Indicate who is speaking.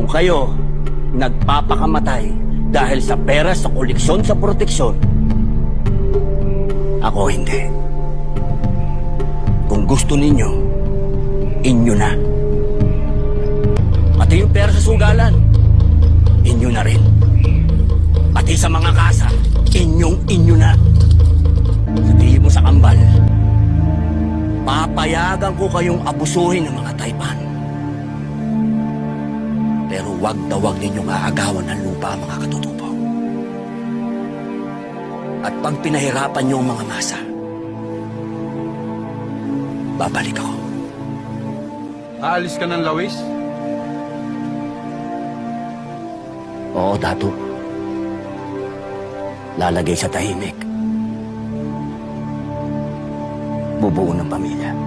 Speaker 1: Kung kayo nagpapakamatay dahil sa pera sa koleksyon sa proteksyon, ako hindi. Kung gusto ninyo, inyo na. Pati yung pera sa sugalan, inyo na rin. Pati sa mga kasa, inyo na. Sabihin mo sa kambal, papayagan ko kayong abusuhin ng mga Taipan. Pero wag na wag ninyong aagawan ng lupa ang mga katutubo. At pag pinahirapan niyo ang mga masa, babalik ako.
Speaker 2: Aalis ka ng Lawis?
Speaker 1: Oo, Dato. Lalagay sa tahimik. Bubuo ng pamilya.